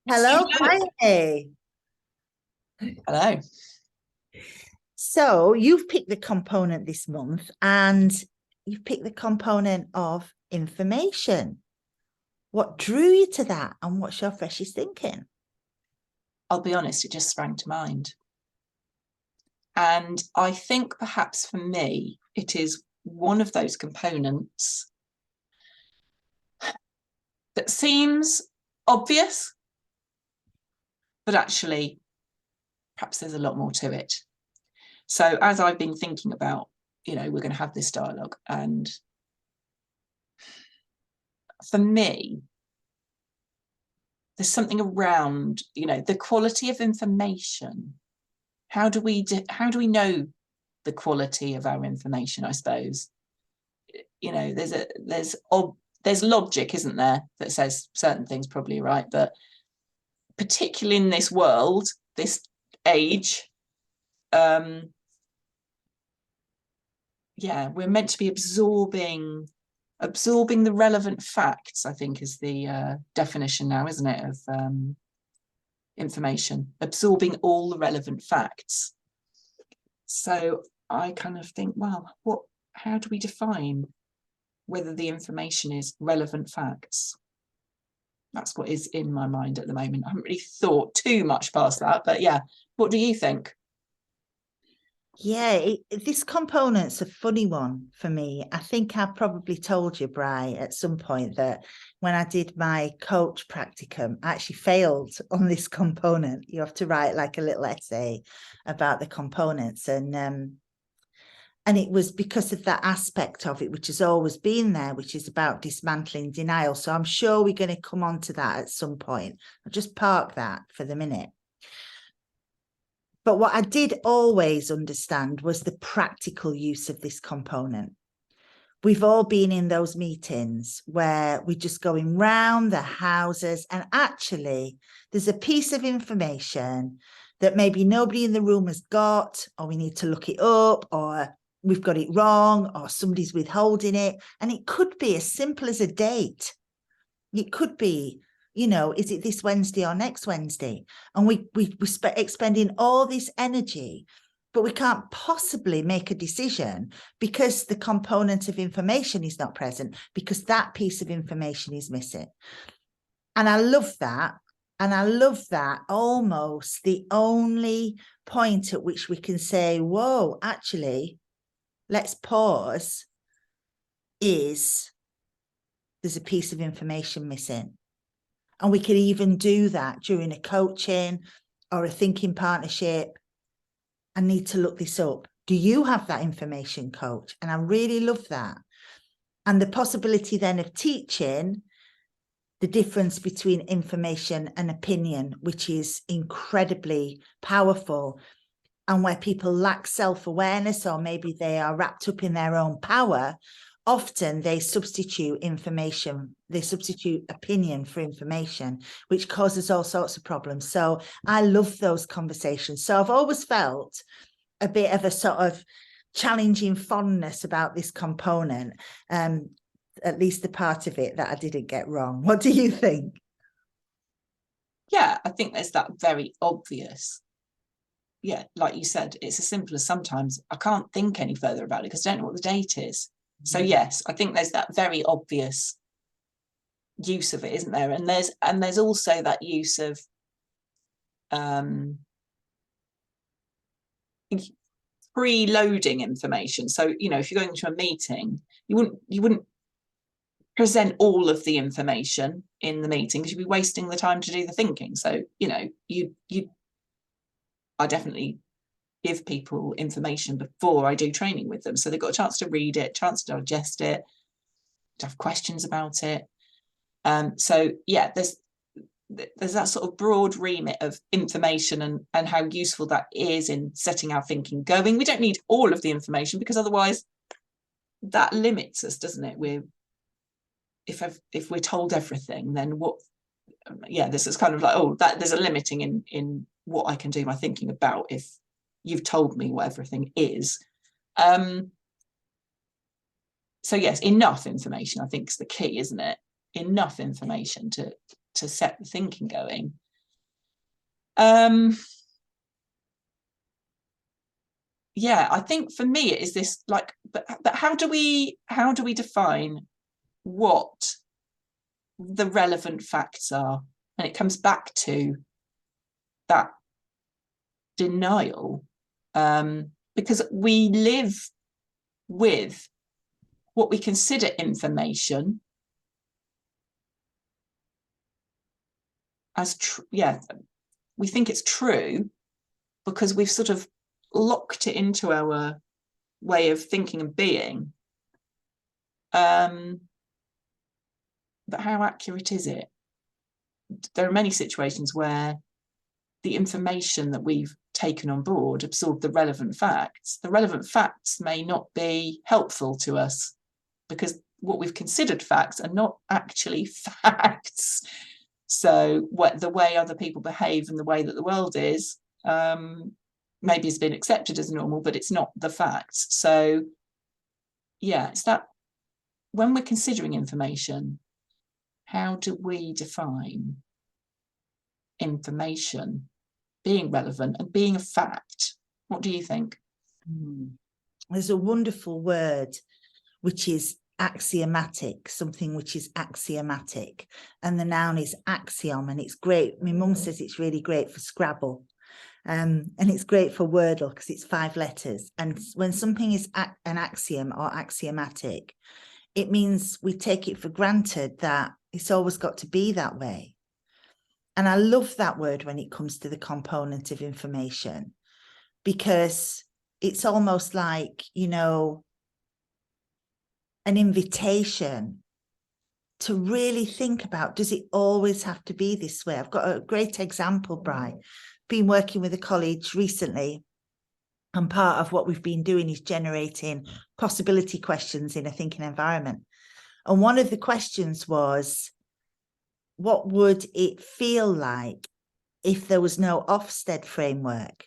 Hello, Bryony. Hello. So you've picked the component this month and you've picked the component of information. What drew you to that and what's your freshest thinking? I'll be honest, it just sprang to mind. And I think perhaps for me, it is one of those components that seems obvious, but actually, perhaps there's a lot more to it. So as I've been thinking about, we're going to have this dialogue. And for me, there's something around, the quality of information. How do we know the quality of our information, I suppose? There's logic, isn't there, that says certain things probably are right, but particularly in this world, this age, we're meant to be absorbing the relevant facts, I think is the definition now, isn't it, of information, absorbing all the relevant facts. So I kind of think, well, how do we define whether the information is relevant facts? That's what is in my mind at the moment. I haven't really thought too much past that, but yeah, what do you think? Yeah, this component's a funny one for me. I think I probably told you, Bri, at some point that when I did my coach practicum, I actually failed on this component. You have to write like a little essay about the components, and it was because of that aspect of it, which has always been there, which is about dismantling denial. So I'm sure we're going to come on to that at some point. I'll just park that for the minute. But what I did always understand was the practical use of this component. We've all been in those meetings where we're just going round the houses, and actually there's a piece of information that maybe nobody in the room has got, or we need to look it up, or we've got it wrong, or somebody's withholding it. And it could be as simple as a date. It could be, is it this Wednesday or next Wednesday? And we're expending all this energy, but we can't possibly make a decision because the component of information is not present, because that piece of information is missing. And I love that. And I love that almost the only point at which we can say, whoa, actually, let's pause, is there's a piece of information missing. And we can even do that during a coaching or a thinking partnership. I need to look this up. Do you have that information, coach? And I really love that. And the possibility then of teaching the difference between information and opinion, which is incredibly powerful, and where people lack self-awareness, or maybe they are wrapped up in their own power, often they substitute opinion for information, which causes all sorts of problems. So I love those conversations. So I've always felt a bit of a sort of challenging fondness about this component, at least the part of it that I didn't get wrong. What do you think? Yeah, I think there's that very obvious. Yeah, like you said, it's as simple as sometimes I can't think any further about it because I don't know what the date is. So yes, I think there's that very obvious use of it, isn't there? And there's also that use of preloading information. So if you're going to a meeting, you wouldn't present all of the information in the meeting because you'd be wasting the time to do the thinking. So I definitely give people information before I do training with them, so they've got a chance to read it, chance to digest it, to have questions about it. So yeah, there's that sort of broad remit of information and how useful that is in setting our thinking going. We don't need all of the information because otherwise that limits us, doesn't it? If we're told everything, then what? Yeah, this is kind of like, that there's a limiting in what I can do my thinking about if you've told me what everything is. So yes, enough information I think is the key, isn't it? Enough information to set the thinking going. Yeah, I think for me it is this, like, but how do we define what the relevant facts are? And it comes back to that denial, because we live with what we consider information as true. Yeah, we think it's true because we've sort of locked it into our way of thinking and being. But how accurate is it? There are many situations where the information that we've taken on board, absorbed the relevant facts may not be helpful to us because what we've considered facts are not actually facts. So what the way other people behave and the way that the world is, maybe has been accepted as normal, but it's not the facts. So yeah, it's that when we're considering information, how do we define information being relevant and being a fact? What do you think? There's a wonderful word which is axiomatic, something which is axiomatic, and the noun is axiom, and it's great. My mum says it's really great for Scrabble, and it's great for Wordle because it's 5 letters. And when something is an axiom or axiomatic, it means we take it for granted that it's always got to be that way. And I love that word when it comes to the component of information, because it's almost like, you know, an invitation to really think about, does it always have to be this way? I've got a great example, Bri. Been working with a college recently, and part of what we've been doing is generating possibility questions in a thinking environment. And one of the questions was, what would it feel like if there was no Ofsted framework?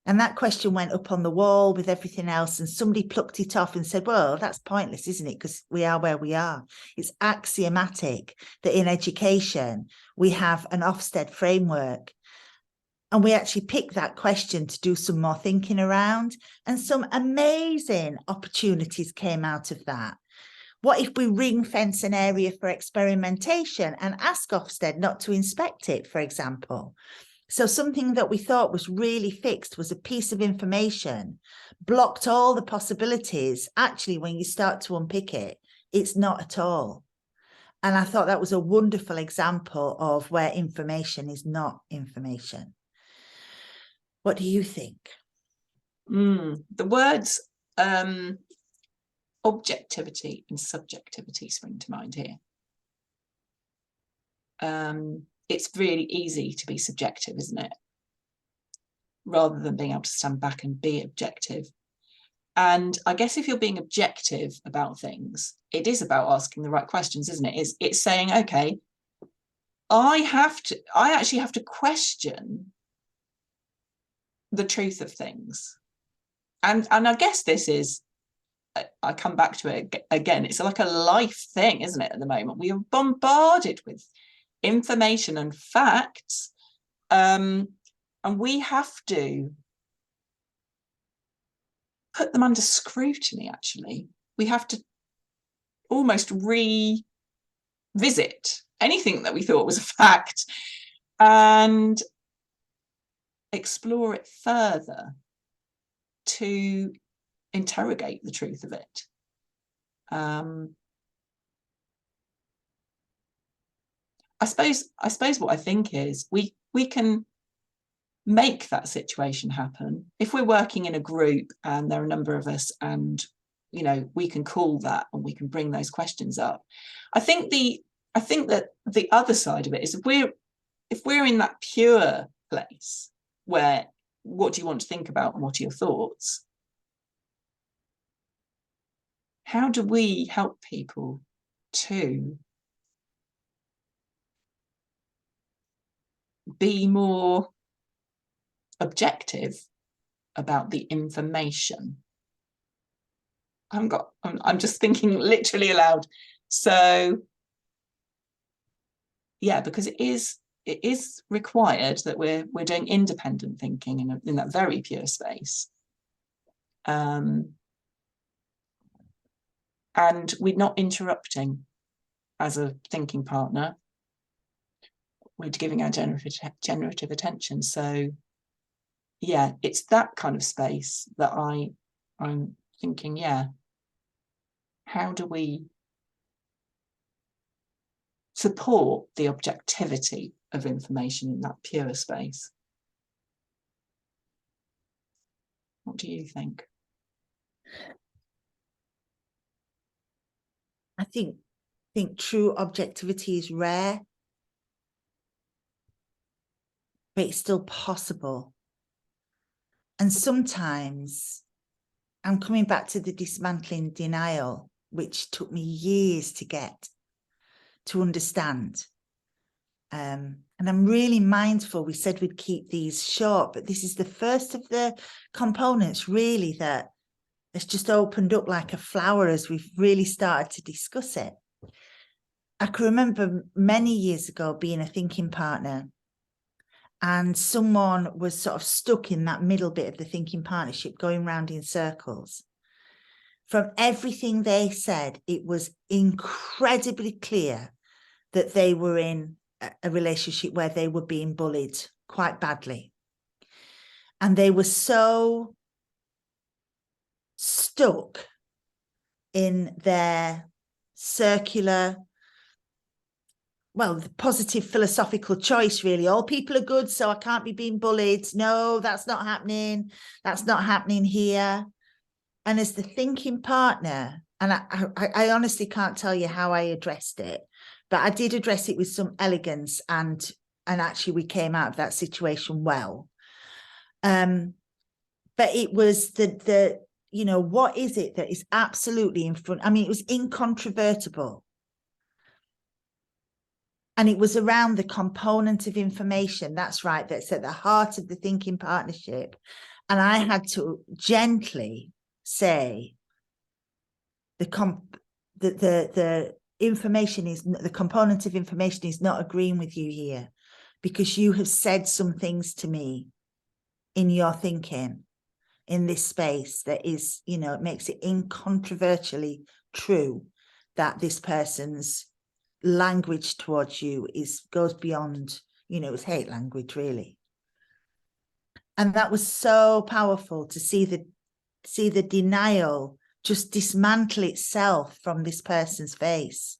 And that question went up on the wall with everything else, and somebody plucked it off and said, well, that's pointless, isn't it? Because we are where we are. It's axiomatic that in education, we have an Ofsted framework. And we actually picked that question to do some more thinking around, and some amazing opportunities came out of that. What if we ring fence an area for experimentation and ask Ofsted not to inspect it, for example? So something that we thought was really fixed was a piece of information, blocked all the possibilities. Actually, when you start to unpick it, it's not at all. And I thought that was a wonderful example of where information is not information. What do you think? The words objectivity and subjectivity spring to mind here. It's really easy to be subjective, isn't it? Rather than being able to stand back and be objective. And I guess if you're being objective about things, it is about asking the right questions, isn't it? It's saying, okay, I actually have to question the truth of things. And I guess this is, I come back to it again, it's like a life thing, isn't it, at the moment? We are bombarded with information and facts, and we have to put them under scrutiny, actually. We have to almost revisit anything that we thought was a fact and explore it further to interrogate the truth of it. I suppose what I think is we can make that situation happen if we're working in a group and there are a number of us, and you know, we can call that and we can bring those questions up. I think that the other side of it is if we're in that pure place where what do you want to think about and what are your thoughts, how do we help people to be more objective about the information? I'm just thinking literally aloud. So yeah, because it is it is required that we're doing independent thinking in that very pure space. And we're not interrupting as a thinking partner. We're giving our generative attention. So yeah, it's that kind of space that I'm thinking, yeah, how do we support the objectivity of information in that pure space? What do you think? I think true objectivity is rare, but it's still possible. And sometimes I'm coming back to the dismantling denial, which took me years to get to understand. And I'm really mindful. We said we'd keep these short, but this is the first of the components really that it's just opened up like a flower as we've really started to discuss it. I can remember many years ago being a thinking partner, and someone was sort of stuck in that middle bit of the thinking partnership, going round in circles. From everything they said, it was incredibly clear that they were in a relationship where they were being bullied quite badly. And they were so stuck in their circular, well, the positive philosophical choice, really. All people are good, so I can't be being bullied. No, that's not happening. That's not happening here. And as the thinking partner, and I honestly can't tell you how I addressed it, but I did address it with some elegance, and actually we came out of that situation well. But it was the you know, what is it that is absolutely in front? I mean, it was incontrovertible. And it was around the component of information, that's right, that's at the heart of the thinking partnership. And I had to gently say the information is, the component of information is not agreeing with you here, because you have said some things to me in your thinking in this space that is, you know, it makes it incontrovertibly true that this person's language towards you goes beyond, you know, it's hate language, really. And that was so powerful to see the denial just dismantle itself from this person's face.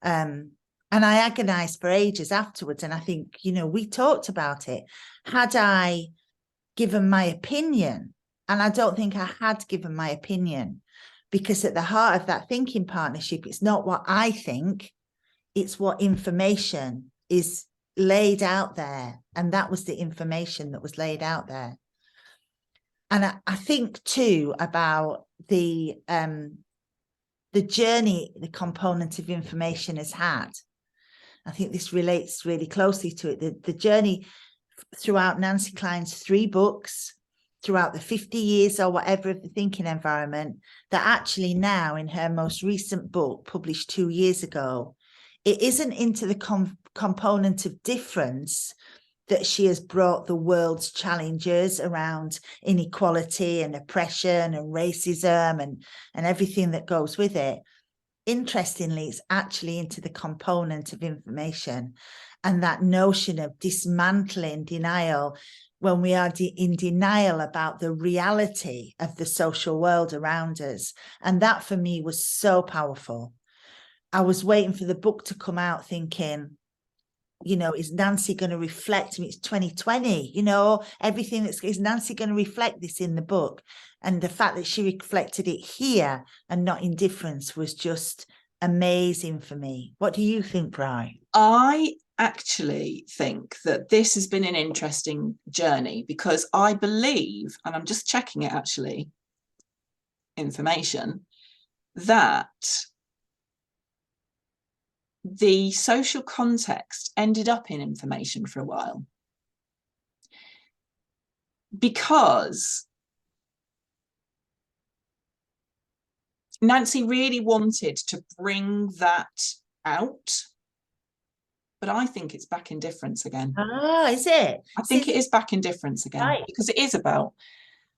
And I agonized for ages afterwards. And I think, you know, we talked about it. Had I given my opinion, and I don't think I had given my opinion, because at the heart of that thinking partnership, it's not what I think, it's what information is laid out there. And that was the information that was laid out there. And I think too about the journey the component of information has had. I think this relates really closely to it. The journey throughout Nancy Kline's 3 books, throughout the 50 years or whatever of the thinking environment, that actually now in her most recent book, published 2 years ago, it isn't into the component of difference that she has brought the world's challenges around inequality and oppression and racism and everything that goes with it. Interestingly, it's actually into the component of information and that notion of dismantling denial when we are in denial about the reality of the social world around us. And that for me was so powerful. I was waiting for the book to come out thinking, you know, is Nancy going to reflect? I mean, it's 2020, you know, everything is Nancy going to reflect this in the book? And the fact that she reflected it here and not in difference was just amazing for me. What do you think, Bri? I actually think that this has been an interesting journey, because I believe, and I'm just checking it actually, information, that the social context ended up in information for a while, because Nancy really wanted to bring that out but I think it's back in difference again. Ah, is it? I think it is back in difference again, Right. because it is about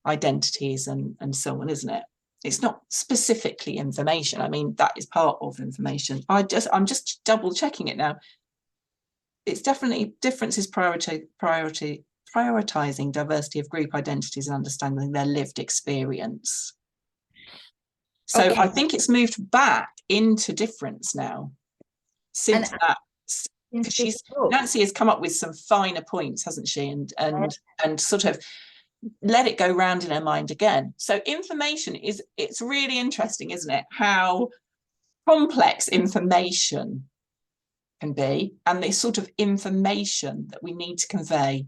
identities and so on, isn't it? It's not specifically information. I mean, that is part of information. I'm just double checking it now. It's definitely differences prioritizing diversity of group identities and understanding their lived experience. So Okay. I think it's moved back into difference now since And that, since because this book, Nancy has come up with some finer points, hasn't she? And sort of let it go round in her mind again. So information it's really interesting, isn't it? How complex information can be, and the sort of information that we need to convey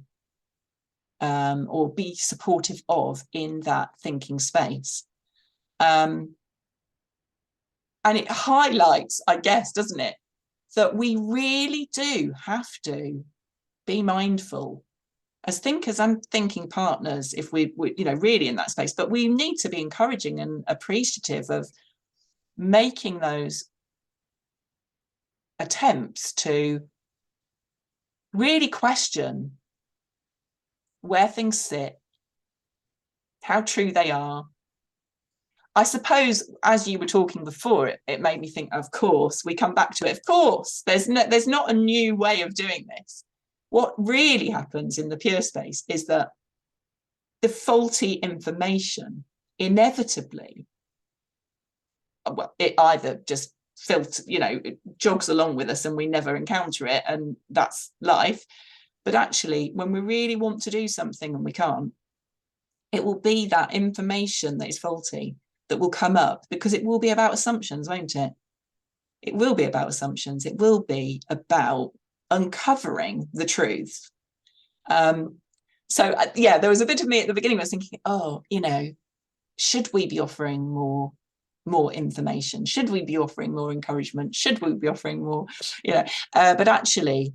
or be supportive of in that thinking space. And it highlights, I guess, doesn't it, that we really do have to be mindful as thinkers and thinking partners, if we really in that space, but we need to be encouraging and appreciative of making those attempts to really question where things sit, how true they are. I suppose, as you were talking before, it made me think, of course, we come back to it. Of course, there's not a new way of doing this. What really happens in the pure space is that the faulty information inevitably, well, it either just it jogs along with us and we never encounter it, and that's life. But actually, when we really want to do something and we can't, it will be that information that is faulty that will come up, because it will be about assumptions, won't it? It will be about assumptions. It will be about uncovering the truth. So yeah, there was a bit of me at the beginning I was thinking, oh, should we be offering more information? Should we be offering more encouragement? Should we be offering more, but actually,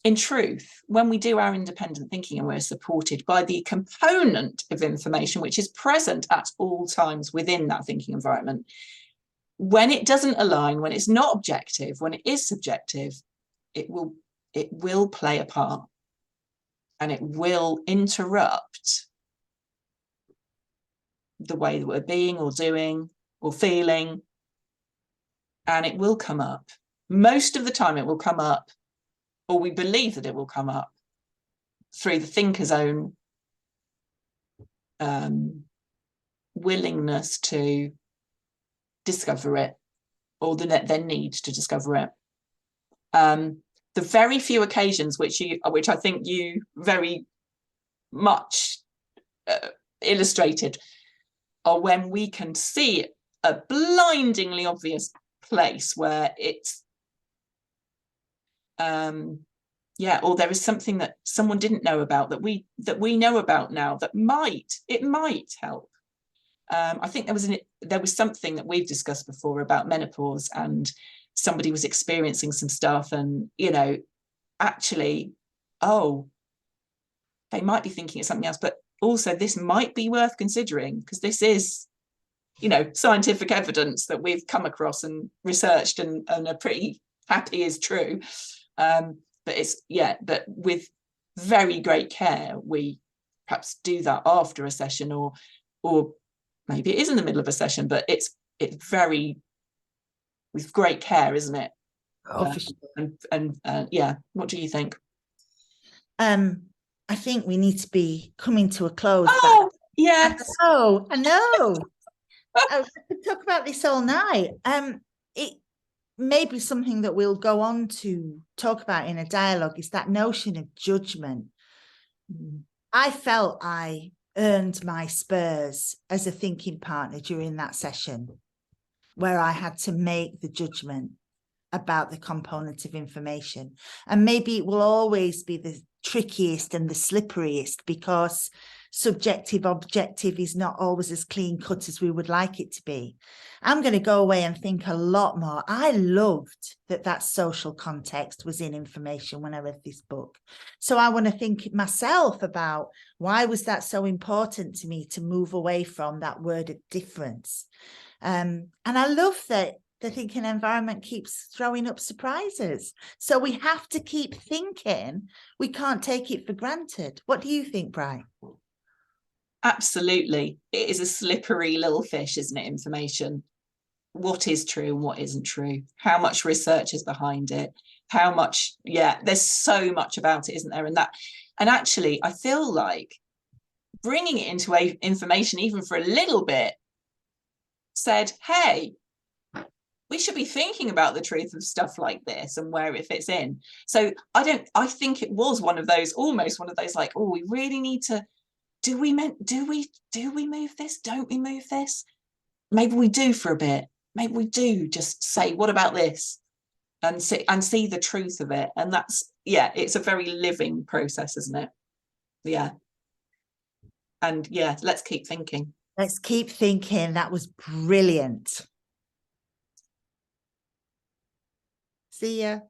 in truth, when we do our independent thinking and we're supported by the component of information which is present at all times within that thinking environment, when it doesn't align, when it's not objective, when it is subjective, it will play a part, and it will interrupt the way that we're being or doing or feeling, and it will come up. Most of the time it will come up, or we believe that it will come up, through the thinker's own willingness to discover it, or their need to discover it. The very few occasions which I think you very much illustrated are when we can see a blindingly obvious place where it's or there is something that someone didn't know about that we know about now that might help. I think there was something that we've discussed before about menopause, and somebody was experiencing some stuff, and actually, they might be thinking it's something else, but also this might be worth considering, because this is scientific evidence that we've come across and researched and are pretty happy is true. But with very great care, we perhaps do that after a session, or maybe it is in the middle of a session, but it's very with great care, isn't it? oh, for sure. Yeah, what do you think? I think we need to be coming to a close. Oh, yes. I know. I could talk about this all night. It may be something that we'll go on to talk about in a dialogue, is that notion of judgment. I felt I earned my spurs as a thinking partner during that session, where I had to make the judgment about the component of information. And maybe it will always be the trickiest and the slipperiest, because subjective objective is not always as clean cut as we would like it to be. I'm going to go away and think a lot more. I loved that social context was in information when I read this book. So I want to think myself about, why was that so important to me to move away from that word of difference? And I love that the thinking environment keeps throwing up surprises. So we have to keep thinking. We can't take it for granted. What do you think, Bri? Absolutely. It is a slippery little fish, isn't it? Information. What is true and what isn't true? How much research is behind it? How much, yeah, there's so much about it, isn't there? And actually, I feel like bringing it into information, even for a little bit, said, hey, we should be thinking about the truth of stuff like this and where it fits in. So I think it was almost one of those like, oh, we really need to, do we move this? Don't we move this? Maybe we do for a bit. Maybe we do just say, what about this? And see the truth of it. And that's, yeah, it's a very living process, isn't it? Yeah. And yeah, let's keep thinking. Let's keep thinking. That was brilliant. See ya.